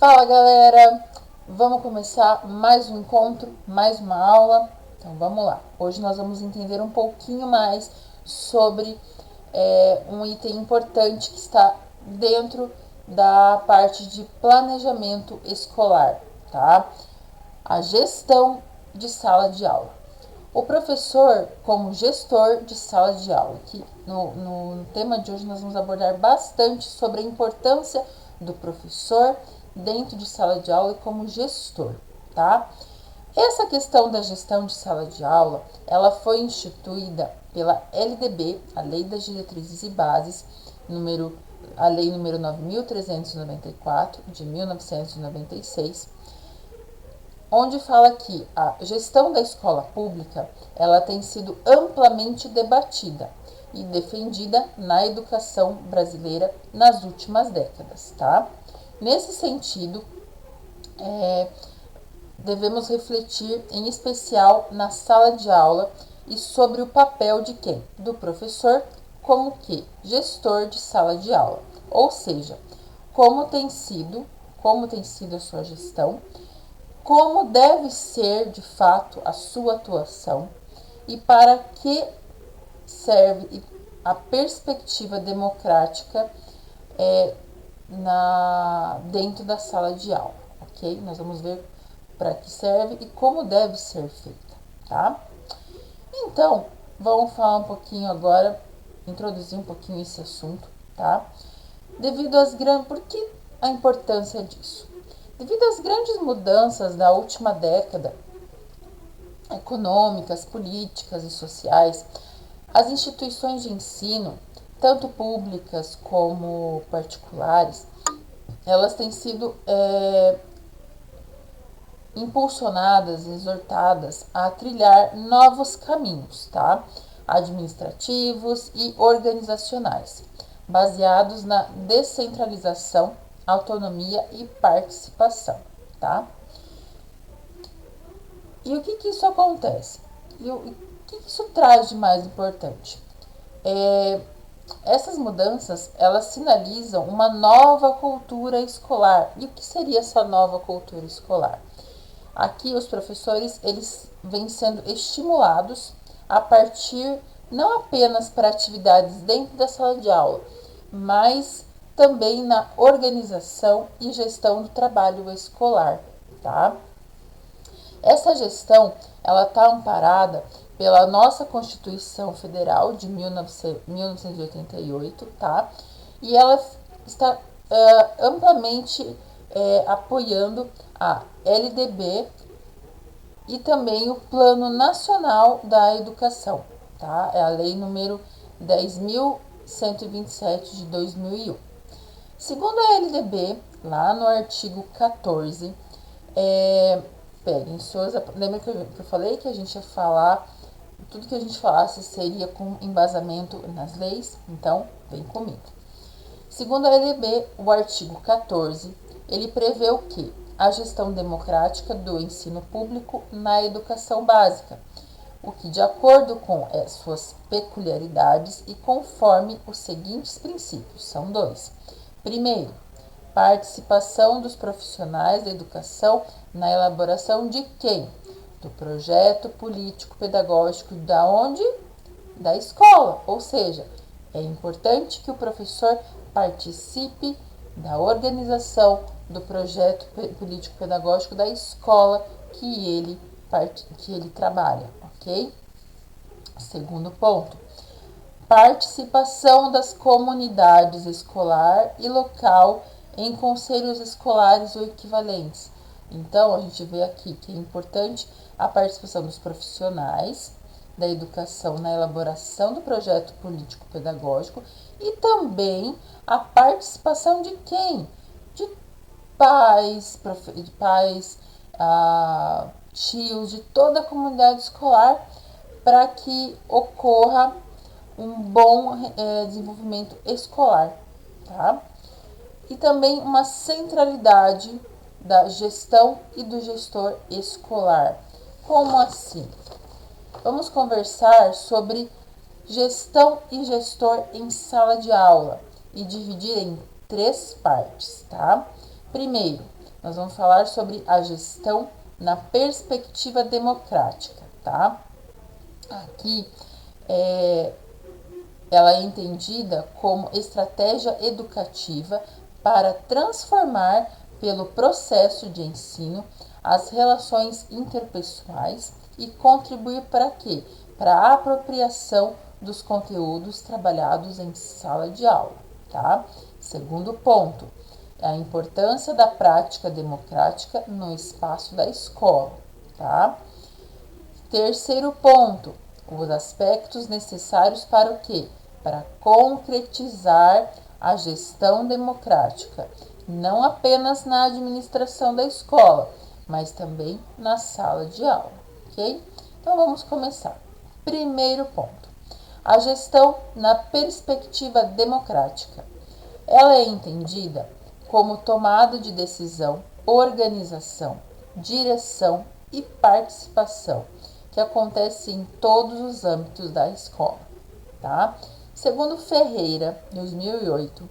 Fala galera, vamos começar mais um encontro, mais uma aula. Então vamos lá, hoje nós vamos entender um pouquinho mais sobre um item importante que está dentro da parte de planejamento escolar, tá? A gestão de sala de aula. O professor como gestor de sala de aula, que no tema de hoje nós vamos abordar bastante sobre a importância do professor dentro de sala de aula e como gestor, tá? Essa questão da gestão de sala de aula, ela foi instituída pela LDB, a Lei das Diretrizes e Bases, a Lei número 9.394, de 1996, onde fala que a gestão da escola pública ela tem sido amplamente debatida e defendida na educação brasileira nas últimas décadas, tá? Nesse sentido, devemos refletir em especial na sala de aula e sobre o papel de quem? Do professor como que gestor de sala de aula, ou seja, como tem sido a sua gestão, como deve ser de fato a sua atuação e para que serve a perspectiva democrática dentro da sala de aula, ok? Nós vamos ver para que serve e como deve ser feita, tá? Então, vamos falar um pouquinho agora, introduzir um pouquinho esse assunto, tá? Por que a importância disso? Devido às grandes mudanças da última década, econômicas, políticas e sociais, as instituições de ensino, tanto públicas como particulares, elas têm sido impulsionadas, exortadas a trilhar novos caminhos, tá? Administrativos e organizacionais, baseados na descentralização, autonomia e participação, tá? E o que isso acontece? E o que isso traz de mais importante? Essas mudanças, elas sinalizam uma nova cultura escolar. E o que seria essa nova cultura escolar? Aqui os professores, eles vêm sendo estimulados a partir não apenas para atividades dentro da sala de aula, mas também na organização e gestão do trabalho escolar, tá? Essa gestão, ela está amparada pela nossa Constituição Federal de 1988, tá? E ela está amplamente apoiando a LDB e também o Plano Nacional da Educação, tá? É a lei número 10.127 de 2001. Segundo a LDB, lá no artigo 14, peguem suas... Lembra que eu falei que a gente ia falar, tudo que a gente falasse seria com embasamento nas leis? Então, vem comigo. Segundo a LDB, o artigo 14, ele prevê o quê? A gestão democrática do ensino público na educação básica, o que de acordo com suas peculiaridades e conforme os seguintes princípios, são dois. Primeiro, participação dos profissionais da educação na elaboração de quem? Do projeto político-pedagógico da onde? Da escola, ou seja, é importante que o professor participe da organização do projeto político-pedagógico da escola que ele trabalha, ok? Segundo ponto, participação das comunidades escolar e local em conselhos escolares ou equivalentes. Então, a gente vê aqui que é importante a participação dos profissionais da educação na elaboração do projeto político-pedagógico e também a participação de quem? De pais, tios, de toda a comunidade escolar, para que ocorra um bom desenvolvimento escolar, tá? E também uma centralidade da gestão e do gestor escolar. Como assim? Vamos conversar sobre gestão e gestor em sala de aula e dividir em três partes, tá? Primeiro, nós vamos falar sobre a gestão na perspectiva democrática, tá? Aqui ela é entendida como estratégia educativa para transformar, pelo processo de ensino, as relações interpessoais e contribuir para quê? Para a apropriação dos conteúdos trabalhados em sala de aula, tá? Segundo ponto, a importância da prática democrática no espaço da escola, tá? Terceiro ponto, os aspectos necessários para o quê? Para concretizar a gestão democrática, não apenas na administração da escola, mas também na sala de aula, ok? Então vamos começar. Primeiro ponto, a gestão na perspectiva democrática. Ela é entendida como tomada de decisão, organização, direção e participação, que acontece em todos os âmbitos da escola, tá? Segundo Ferreira, 2008,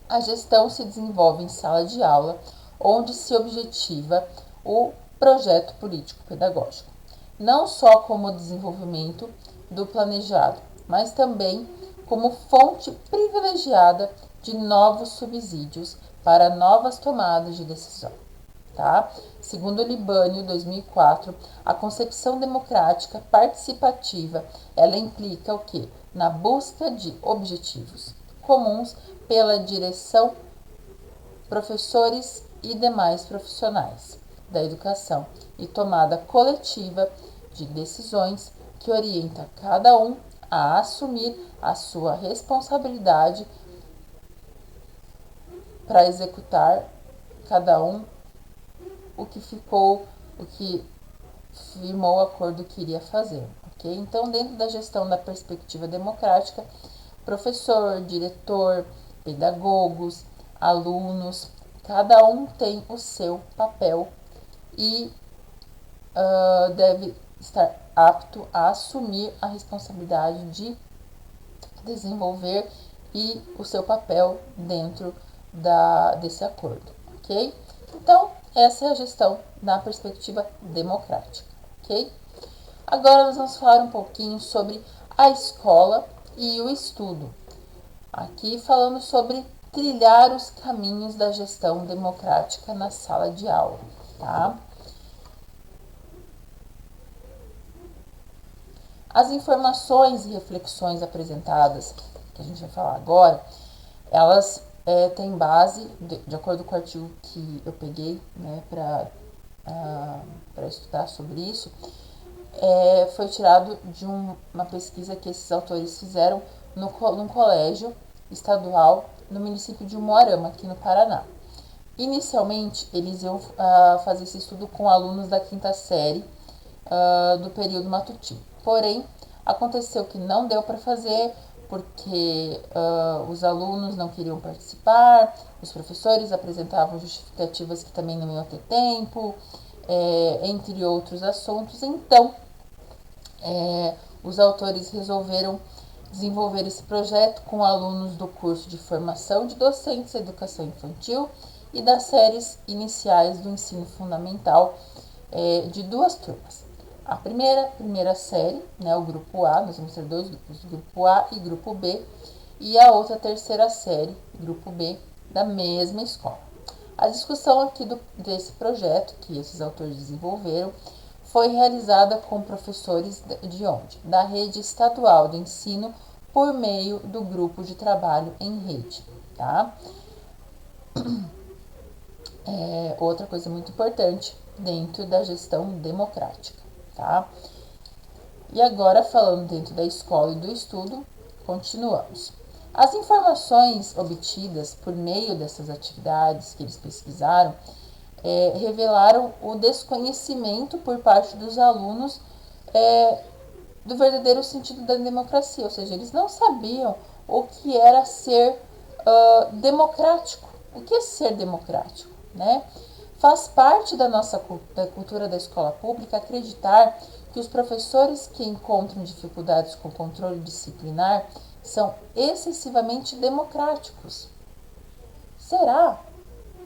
a gestão se desenvolve em sala de aula, onde se objetiva o projeto político-pedagógico, não só como desenvolvimento do planejado, mas também como fonte privilegiada de novos subsídios para novas tomadas de decisão. Tá? Segundo Libânio, 2004, a concepção democrática participativa, ela implica o quê? Na busca de objetivos comuns pela direção, professores e demais profissionais da educação e tomada coletiva de decisões que orienta cada um a assumir a sua responsabilidade para executar cada um o que firmou o acordo que iria fazer, ok? Então, dentro da gestão da perspectiva democrática, professor, diretor, pedagogos, alunos, cada um tem o seu papel e deve estar apto a assumir a responsabilidade de desenvolver e o seu papel dentro desse acordo, ok? Então, essa é a gestão na perspectiva democrática, ok? Agora nós vamos falar um pouquinho sobre a escola e o estudo. Aqui falando sobre trilhar os caminhos da gestão democrática na sala de aula, tá? As informações e reflexões apresentadas, que a gente vai falar agora, elas têm base, de acordo com o artigo que eu peguei, né, para estudar sobre isso, foi tirado de uma pesquisa que esses autores fizeram num colégio estadual no município de Umuarama, aqui no Paraná. Inicialmente, eles iam fazer esse estudo com alunos da quinta série do período matutino. Porém, aconteceu que não deu para fazer porque os alunos não queriam participar, os professores apresentavam justificativas que também não iam ter tempo, entre outros assuntos. Então, os autores resolveram desenvolver esse projeto com alunos do curso de formação de docentes em educação infantil e das séries iniciais do ensino fundamental de duas turmas. A primeira série, né, o grupo A, nós vamos ter dois grupos, grupo A e grupo B, e a outra terceira série, grupo B, da mesma escola. A discussão aqui desse projeto que esses autores desenvolveram foi realizada com professores de onde? Da rede estadual de ensino por meio do grupo de trabalho em rede, tá? Outra coisa muito importante dentro da gestão democrática, tá? E agora, falando dentro da escola e do estudo, continuamos. As informações obtidas por meio dessas atividades que eles pesquisaram revelaram o desconhecimento por parte dos alunos do verdadeiro sentido da democracia, ou seja, eles não sabiam o que era ser democrático. O que é ser democrático, né? Faz parte da cultura da escola pública acreditar que os professores que encontram dificuldades com o controle disciplinar são excessivamente democráticos. Será?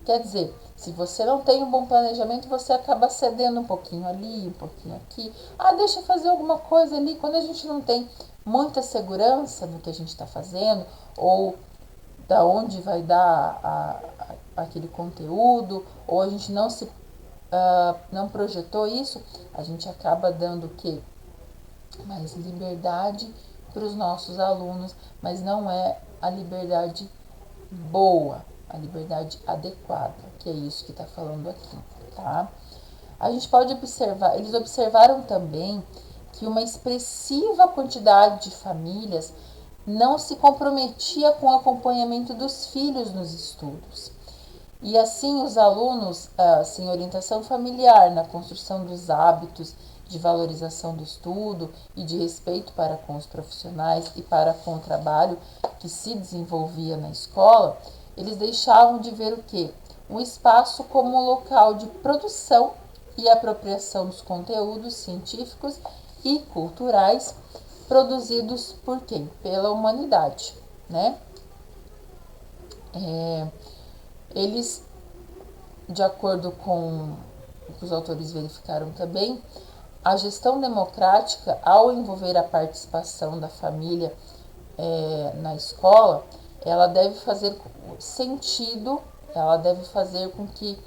Quer dizer, se você não tem um bom planejamento, você acaba cedendo um pouquinho ali, um pouquinho aqui. Deixa eu fazer alguma coisa ali. Quando a gente não tem muita segurança no que a gente está fazendo, ou da onde vai dar aquele conteúdo, ou a gente não projetou isso, a gente acaba dando o quê? Mais liberdade para os nossos alunos, mas não é a liberdade boa, a liberdade adequada, que é isso que está falando aqui, tá? A gente pode observar, eles observaram também que uma expressiva quantidade de famílias não se comprometia com o acompanhamento dos filhos nos estudos. E assim os alunos, sem orientação familiar na construção dos hábitos de valorização do estudo e de respeito para com os profissionais e para com o trabalho que se desenvolvia na escola, eles deixavam de ver o quê? Um espaço como um local de produção e apropriação dos conteúdos científicos e culturais produzidos por quem? Pela humanidade, né? Eles, de acordo com o que os autores verificaram também, a gestão democrática, ao envolver a participação da família na escola, ela deve fazer sentido, ela deve fazer com que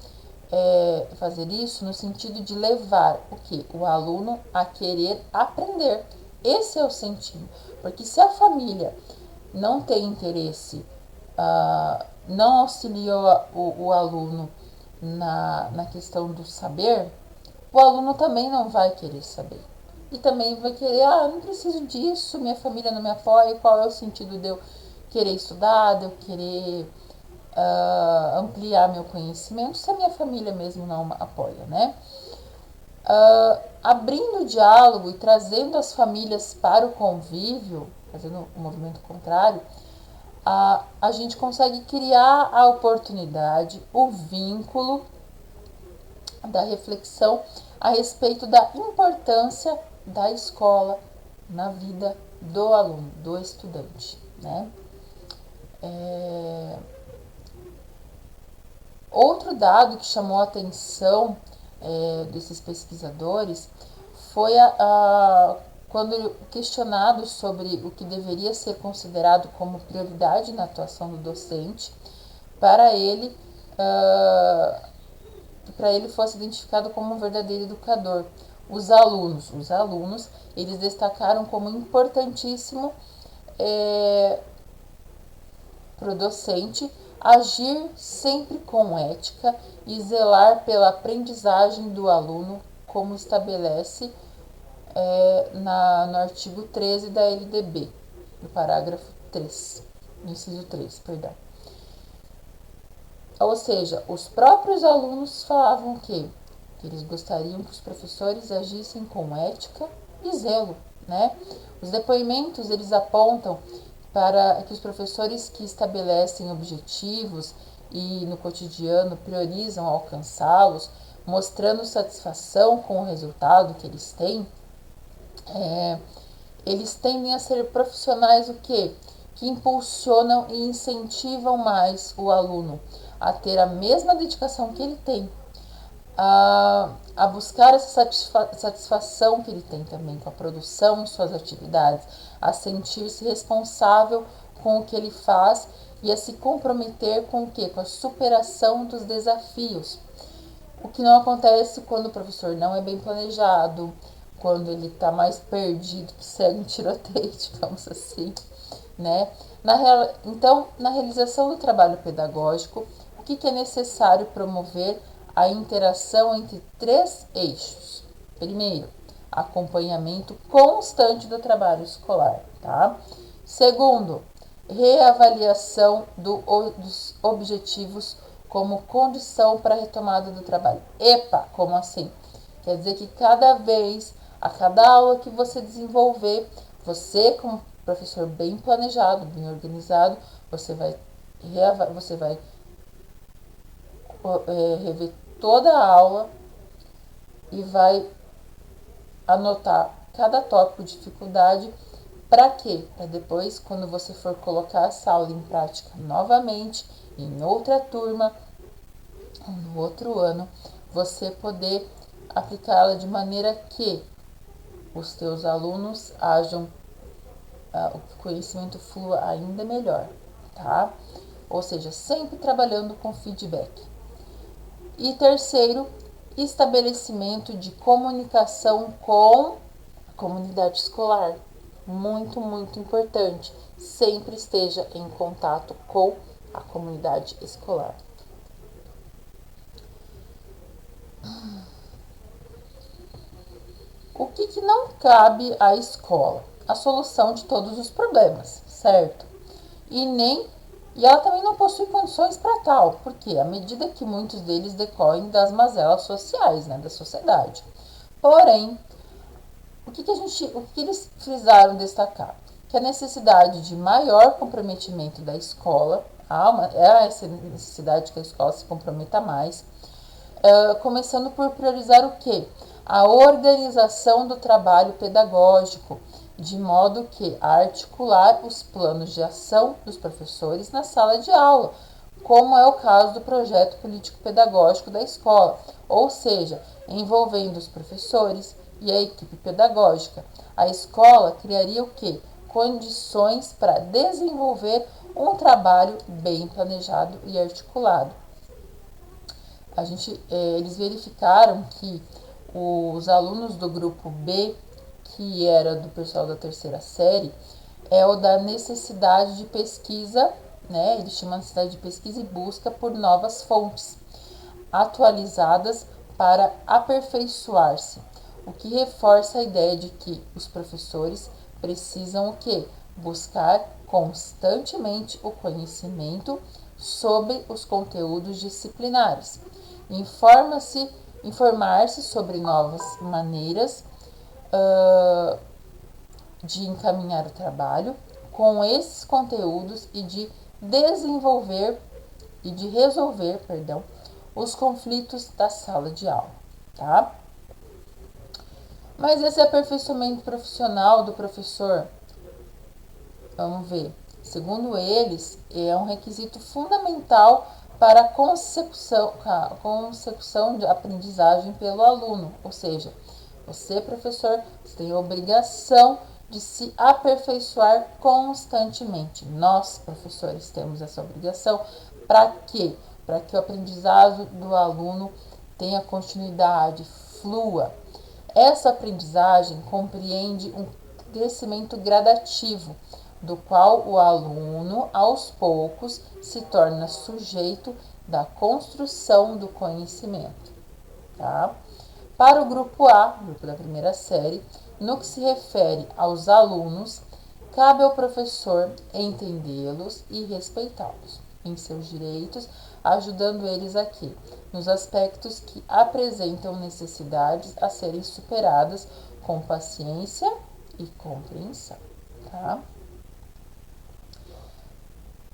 fazer isso no sentido de levar o que? O aluno a querer aprender. Esse é o sentido. Porque se a família não tem interesse, não auxilia o aluno na questão do saber, o aluno também não vai querer saber. E também vai querer, não preciso disso, minha família não me apoia, qual é o sentido de eu querer estudar, de eu querer ampliar meu conhecimento, se a minha família mesmo não apoia, né? Abrindo o diálogo e trazendo as famílias para o convívio, fazendo o movimento contrário, a gente consegue criar a oportunidade, o vínculo da reflexão a respeito da importância da escola na vida do aluno, do estudante, né? Outro dado que chamou a atenção desses pesquisadores foi quando questionado sobre o que deveria ser considerado como prioridade na atuação do docente, para ele fosse identificado como um verdadeiro educador. Os alunos, eles destacaram como importantíssimo para o docente agir sempre com ética e zelar pela aprendizagem do aluno, como estabelece no artigo 13 da LDB, no parágrafo 3, no inciso 3, perdão. Ou seja, os próprios alunos falavam que eles gostariam que os professores agissem com ética e zelo, né? Os depoimentos, eles apontam para que os professores que estabelecem objetivos e no cotidiano priorizam alcançá-los, mostrando satisfação com o resultado que eles têm, eles tendem a ser profissionais o quê? Que impulsionam e incentivam mais o aluno a ter a mesma dedicação que ele tem, a buscar essa satisfação que ele tem também com a produção em suas atividades, a sentir-se responsável com o que ele faz e a se comprometer com o quê? Com a superação dos desafios. O que não acontece quando o professor não é bem planejado, quando ele está mais perdido que cego em tiroteio, digamos assim, né? Então, na realização do trabalho pedagógico, o que é necessário promover a interação entre 3 eixos. Primeiro, acompanhamento constante do trabalho escolar, tá? Segundo, reavaliação dos objetivos como condição para a retomada do trabalho. Epa, como assim? Quer dizer que a cada aula que você desenvolver, você como professor bem planejado, bem organizado, você vai rever toda a aula e vai anotar cada tópico de dificuldade. Para quê? Para depois, quando você for colocar essa aula em prática novamente, em outra turma, no outro ano, você poder aplicá-la de maneira que os teus alunos hajam o conhecimento flua ainda melhor, tá? Ou seja, sempre trabalhando com feedback. E terceiro, estabelecimento de comunicação com a comunidade escolar. Muito, muito importante. Sempre esteja em contato com a comunidade escolar. O que não cabe à escola? A solução de todos os problemas, certo? E ela também não possui condições para tal, porque à medida que muitos deles decorrem das mazelas sociais, né, da sociedade. Porém, o que eles frisaram destacar? Que a necessidade de maior comprometimento da escola, é essa necessidade que a escola se comprometa mais, começando por priorizar o quê? A organização do trabalho pedagógico, de modo que a articular os planos de ação dos professores na sala de aula, como é o caso do projeto político-pedagógico da escola, ou seja, envolvendo os professores e a equipe pedagógica. A escola criaria o quê? Condições para desenvolver um trabalho bem planejado e articulado. Eles verificaram que os alunos do grupo B, que era do pessoal da terceira série, é o da necessidade de pesquisa, né? Eles chamam de necessidade de pesquisa e busca por novas fontes atualizadas para aperfeiçoar-se, o que reforça a ideia de que os professores precisam o quê? Buscar constantemente o conhecimento sobre os conteúdos disciplinares. Informar-se sobre novas maneiras de encaminhar o trabalho com esses conteúdos e de resolver, os conflitos da sala de aula, tá? Mas esse aperfeiçoamento profissional do professor, vamos ver, segundo eles, é um requisito fundamental para a consecução de aprendizagem pelo aluno, ou seja, você, professor, você tem a obrigação de se aperfeiçoar constantemente. Nós, professores, temos essa obrigação. Para quê? Para que o aprendizado do aluno tenha continuidade, flua. Essa aprendizagem compreende um crescimento gradativo, do qual o aluno, aos poucos, se torna sujeito da construção do conhecimento. Tá? Para o grupo A, grupo da primeira série, no que se refere aos alunos, cabe ao professor entendê-los e respeitá-los em seus direitos, ajudando eles aqui, nos aspectos que apresentam necessidades a serem superadas com paciência e compreensão. Tá?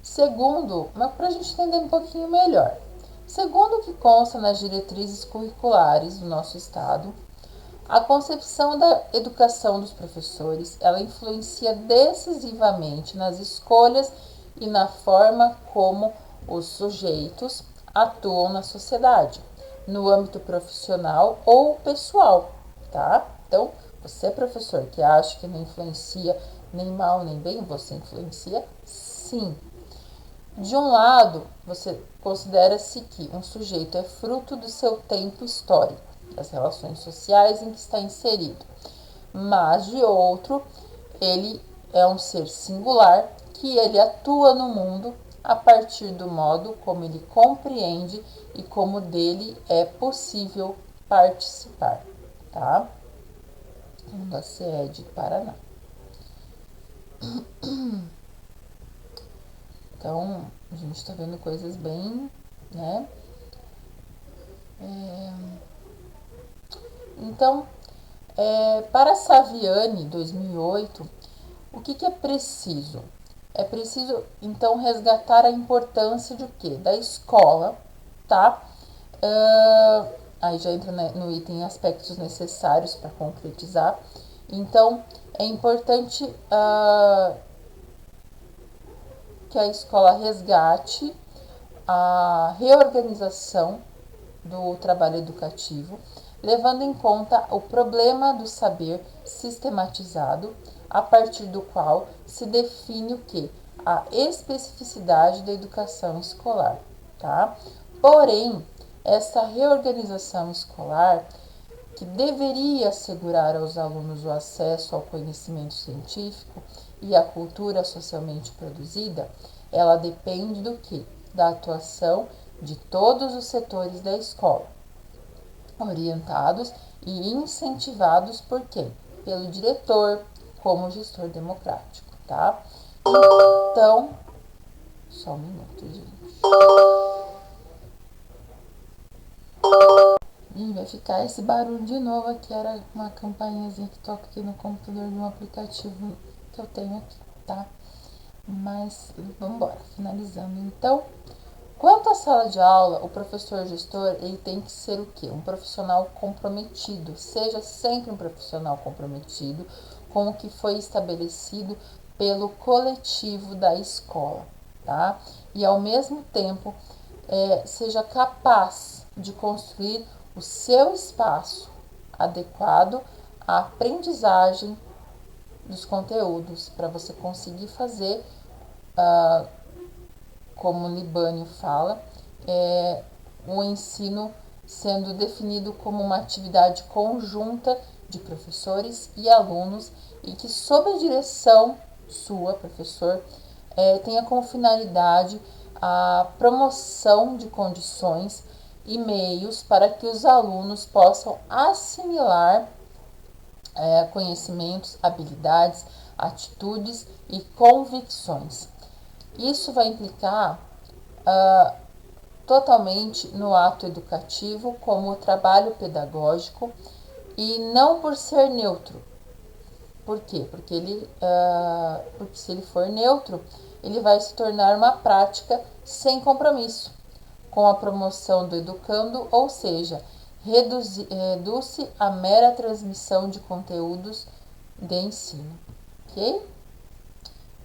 Segundo, mas para a gente entender um pouquinho melhor, segundo o que consta nas diretrizes curriculares do nosso Estado, a concepção da educação dos professores, ela influencia decisivamente nas escolhas e na forma como os sujeitos atuam na sociedade, no âmbito profissional ou pessoal, tá? Então, você, professor, que acha que não influencia nem mal nem bem, você influencia sim. De um lado, você considera-se que um sujeito é fruto do seu tempo histórico, das relações sociais em que está inserido, mas de outro, ele é um ser singular que ele atua no mundo a partir do modo como ele compreende e como dele é possível participar, tá? Da CED Paraná. Então, a gente está vendo coisas bem, né? Então, para Saviani, 2008, o que é preciso? É preciso, então, resgatar a importância de quê? Da escola, tá? Aí já entra no item aspectos necessários para concretizar. Então, é importante que a escola resgate a reorganização do trabalho educativo, levando em conta o problema do saber sistematizado, a partir do qual se define o que? A especificidade da educação escolar, tá? Porém, essa reorganização escolar, que deveria assegurar aos alunos o acesso ao conhecimento científico e à cultura socialmente produzida, ela depende do que? Da atuação de todos os setores da escola, orientados e incentivados por quem? Pelo diretor, como gestor democrático, tá? Então, só um minuto, gente. E vai ficar esse barulho de novo aqui, era uma campainhazinha que toca aqui no computador de um aplicativo que eu tenho aqui, tá? Mas vamos embora, finalizando então. Quanto à sala de aula, o professor gestor, ele tem que ser o quê? Um profissional comprometido, seja sempre um profissional comprometido com o que foi estabelecido pelo coletivo da escola, tá? E ao mesmo tempo, seja capaz de construir o seu espaço adequado à aprendizagem dos conteúdos, para você conseguir fazer, como o Libânio fala, o ensino sendo definido como uma atividade conjunta de professores e alunos e que, sob a direção sua, professor, tenha como finalidade a promoção de condições e meios para que os alunos possam assimilar conhecimentos, habilidades, atitudes e convicções. Isso vai implicar totalmente no ato educativo como trabalho pedagógico e não por ser neutro. Por quê? Porque se ele for neutro, ele vai se tornar uma prática sem compromisso com a promoção do educando, ou seja, reduz-se a mera transmissão de conteúdos de ensino, ok?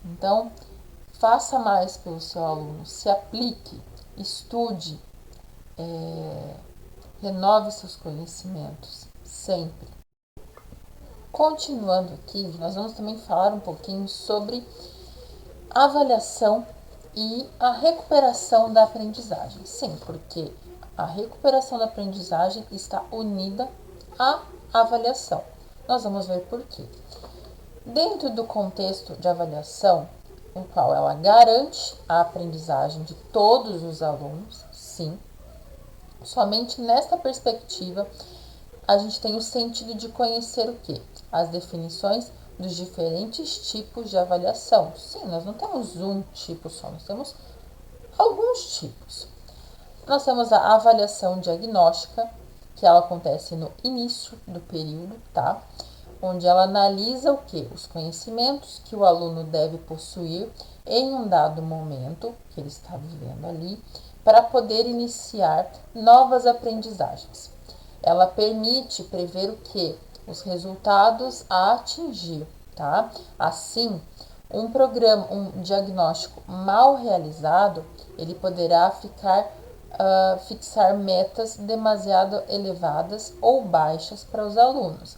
Então, faça mais pelo seu aluno, se aplique, estude, renove seus conhecimentos, sempre. Continuando aqui, nós vamos também falar um pouquinho sobre avaliação e a recuperação da aprendizagem. Sim, porque a recuperação da aprendizagem está unida à avaliação. Nós vamos ver por quê. Dentro do contexto de avaliação, no qual ela garante a aprendizagem de todos os alunos, sim, somente nesta perspectiva a gente tem o sentido de conhecer o quê? As definições dos diferentes tipos de avaliação. Sim, nós não temos um tipo só, nós temos alguns tipos. Nós temos a avaliação diagnóstica, que ela acontece no início do período, tá? Onde ela analisa o que? Os conhecimentos que o aluno deve possuir em um dado momento que ele está vivendo ali, para poder iniciar novas aprendizagens. Ela permite prever o que? Os resultados a atingir, tá? Assim, um diagnóstico mal realizado, ele poderá fixar metas demasiado elevadas ou baixas para os alunos,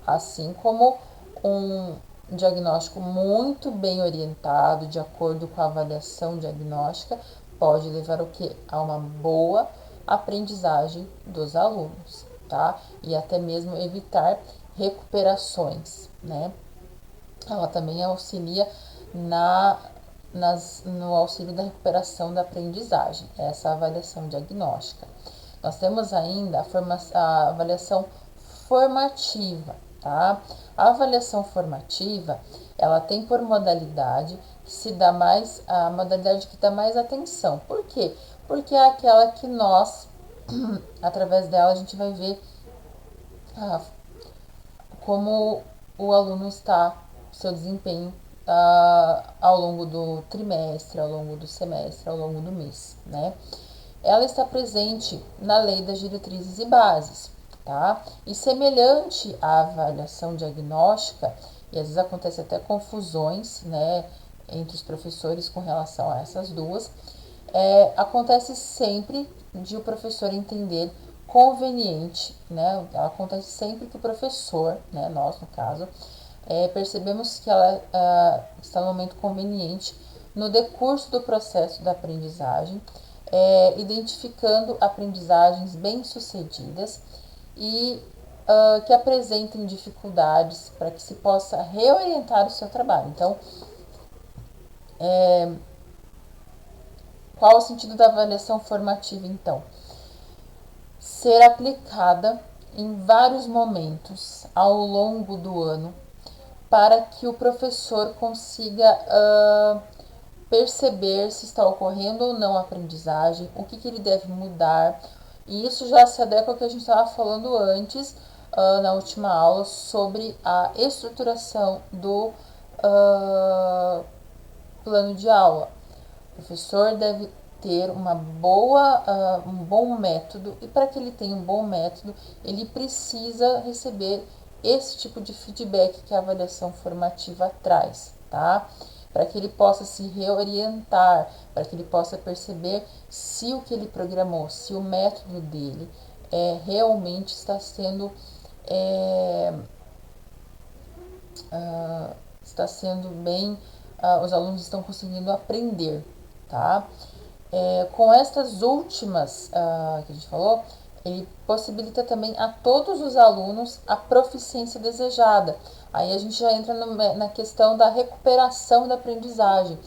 assim como um diagnóstico muito bem orientado, de acordo com a avaliação diagnóstica, pode levar o quê? A uma boa aprendizagem dos alunos, tá? E até mesmo evitar recuperações, né? Ela também auxilia no auxílio da recuperação da aprendizagem, essa avaliação diagnóstica. Nós temos ainda a avaliação formativa, tá? A avaliação formativa, ela tem por modalidade a modalidade que dá mais atenção. Por quê? Porque é aquela que nós, através dela, a gente vai ver como o aluno está, seu desempenho ao longo do trimestre, ao longo do semestre, ao longo do mês, né? Ela está presente na Lei das Diretrizes e Bases, tá? E semelhante à avaliação diagnóstica, e às vezes acontece até confusões, né, entre os professores com relação a essas duas, acontece sempre de o professor entender conveniente, né? Ela acontece sempre que o professor, né, nós no caso, percebemos que ela está no momento conveniente no decurso do processo da aprendizagem, identificando aprendizagens bem-sucedidas e que apresentem dificuldades para que se possa reorientar o seu trabalho. Então, qual o sentido da avaliação formativa, então? Ser aplicada em vários momentos ao longo do ano para que o professor consiga perceber se está ocorrendo ou não a aprendizagem, o que ele deve mudar. E isso já se adequa ao que a gente estava falando antes, na última aula, sobre a estruturação do plano de aula. O professor deve ter um bom método, e para que ele tenha um bom método, ele precisa receber esse tipo de feedback que a avaliação formativa traz, tá? Para que ele possa se reorientar, para que ele possa perceber se o que ele programou, se o método dele realmente está sendo bem, os alunos estão conseguindo aprender, tá? Com estas últimas que a gente falou, ele possibilita também a todos os alunos a proficiência desejada. Aí a gente já entra na questão da recuperação da aprendizagem.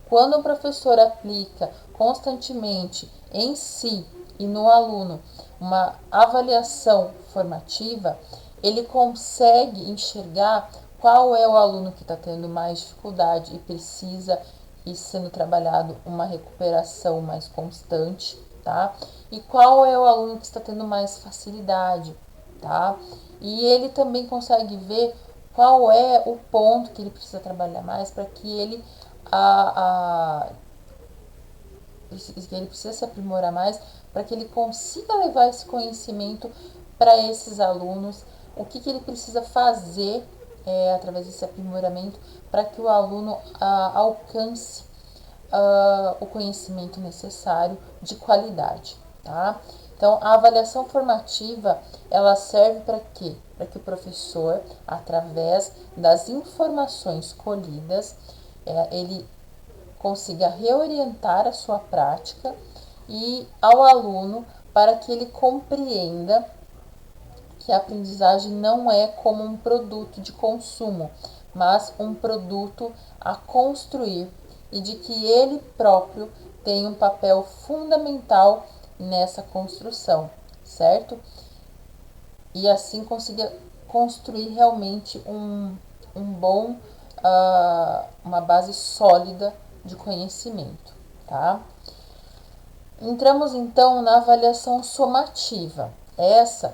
Quando o professor aplica constantemente em si e no aluno uma avaliação formativa, ele consegue enxergar qual é o aluno que está tendo mais dificuldade e precisa ir sendo trabalhado uma recuperação mais constante, tá? E qual é o aluno que está tendo mais facilidade, tá? E ele também consegue ver qual é o ponto que ele precisa trabalhar mais para que ele precisa se aprimorar mais para que ele consiga levar esse conhecimento para esses alunos, o que ele precisa fazer através desse aprimoramento para que o aluno alcance o conhecimento necessário de qualidade, tá? Então, a avaliação formativa, ela serve para quê? Para que o professor, através das informações colhidas, ele consiga reorientar a sua prática e ao aluno para que ele compreenda que a aprendizagem não é como um produto de consumo, mas um produto a construir e de que ele próprio tem um papel fundamental nessa construção, certo? E assim consiga construir realmente uma base sólida de conhecimento, tá? Entramos então na avaliação somativa. Ela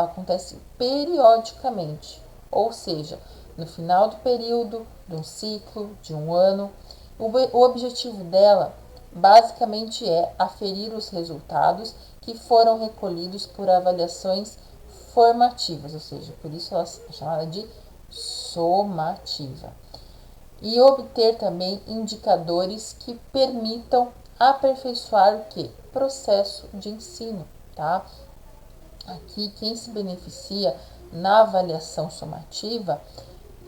acontece periodicamente, ou seja, no final do período, de um ciclo, de um ano. O objetivo dela basicamente é aferir os resultados que foram recolhidos por avaliações formativas, ou seja, por isso ela é chamada de somativa. E obter também indicadores que permitam aperfeiçoar o que? Processo de ensino, tá? Aqui quem se beneficia na avaliação somativa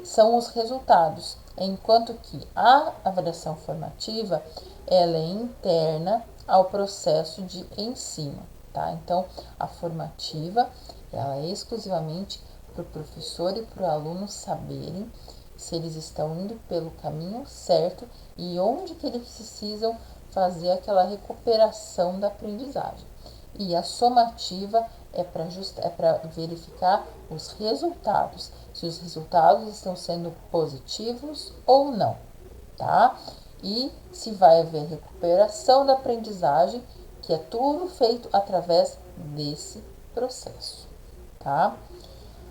são os resultados, enquanto que a avaliação formativa ela é interna ao processo de ensino, tá? Então, a formativa ela é exclusivamente para o professor e para o aluno saberem se eles estão indo pelo caminho certo e onde que eles precisam fazer aquela recuperação da aprendizagem. E a somativa é para verificar os resultados, se os resultados estão sendo positivos ou não, tá? E se vai haver recuperação da aprendizagem, que é tudo feito através desse processo, tá?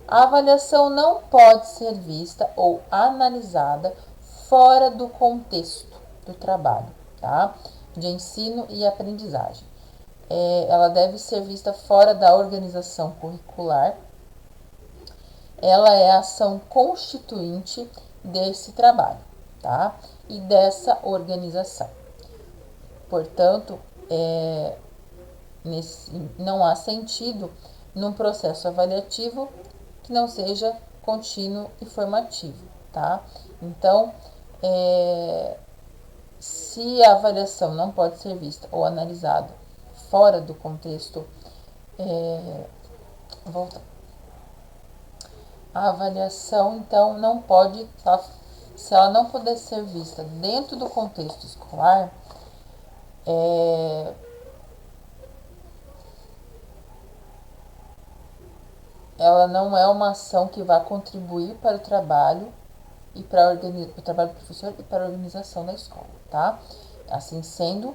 A avaliação não pode ser vista ou analisada fora do contexto do trabalho, tá? De ensino e aprendizagem. Ela deve ser vista fora da organização curricular. Ela é a ação constituinte desse trabalho, tá? E dessa organização. Portanto, não há sentido num processo avaliativo que não seja contínuo e formativo, tá? Então, se a avaliação não pode ser vista ou analisada fora do contexto, volta. A avaliação, então, não pode, se ela não puder ser vista dentro do contexto escolar, ela não é uma ação que vai contribuir para o trabalho e para o trabalho do professor e para a organização da escola, tá? Assim sendo,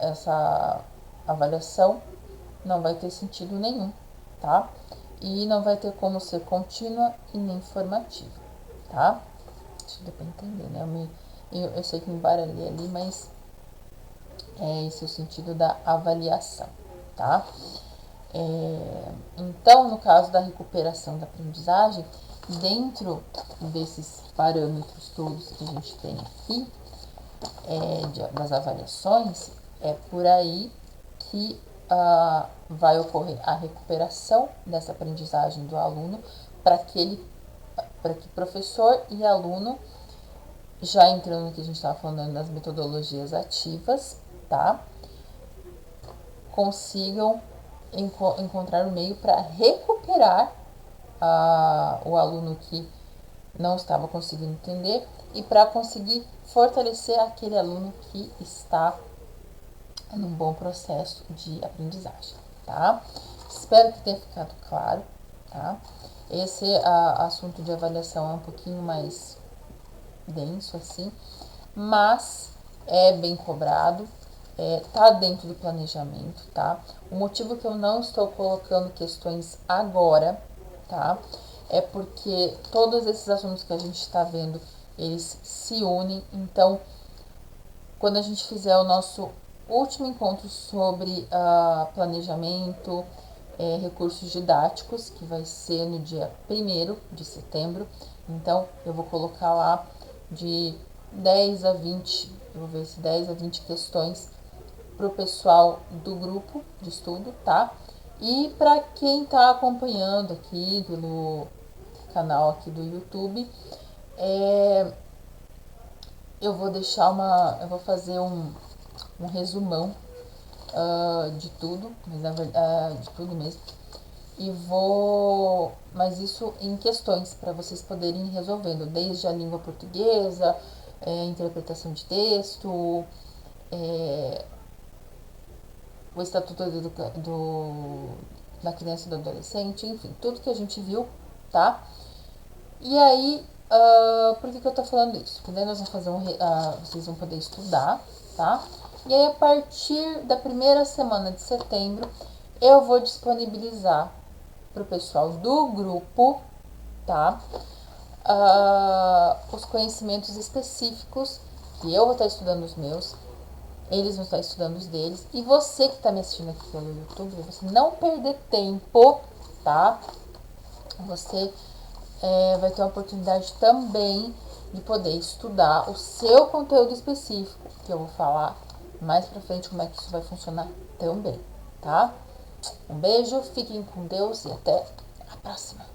essa avaliação não vai ter sentido nenhum, tá? E não vai ter como ser contínua e nem formativa, tá? Acho que deu pra entender, né? Eu sei que me baralhei ali, mas esse é o sentido da avaliação, tá? Então, no caso da recuperação da aprendizagem, dentro desses parâmetros todos que a gente tem aqui, das avaliações, é por aí que vai ocorrer a recuperação dessa aprendizagem do aluno para que professor e aluno, já entrando no que a gente estava falando das metodologias ativas, tá? Consigam encontrar um meio para recuperar o aluno que não estava conseguindo entender e para conseguir fortalecer aquele aluno que está num bom processo de aprendizagem, tá? Espero que tenha ficado claro, tá? Esse assunto de avaliação é um pouquinho mais denso, assim, mas é bem cobrado, tá dentro do planejamento, tá? O motivo que eu não estou colocando questões agora, tá? É porque todos esses assuntos que a gente está vendo, eles se unem. Então, quando a gente fizer o nosso último encontro sobre planejamento, recursos didáticos, que vai ser no dia 1º de setembro, então eu vou colocar lá de 10 a 20, eu vou ver se 10 a 20 questões para o pessoal do grupo de estudo, tá? E para quem está acompanhando aqui pelo canal aqui do YouTube, eu vou deixar eu vou fazer um resumão de tudo, mas de tudo mesmo. E mas isso em questões para vocês poderem ir resolvendo, desde a língua portuguesa, interpretação de texto, o estatuto da criança e do adolescente, enfim, tudo que a gente viu, tá? E aí, por que eu tô falando isso? Porque daí nós vamos fazer vocês vão poder estudar, tá? E aí, a partir da primeira semana de setembro, eu vou disponibilizar pro pessoal do grupo, tá? Os conhecimentos específicos, que eu vou estar estudando os meus, eles vão estar estudando os deles, e você que está me assistindo aqui pelo YouTube, você não perder tempo, tá? Você vai ter a oportunidade também de poder estudar o seu conteúdo específico, que eu vou falar mais pra frente como é que isso vai funcionar também, tá? Um beijo, fiquem com Deus e até a próxima!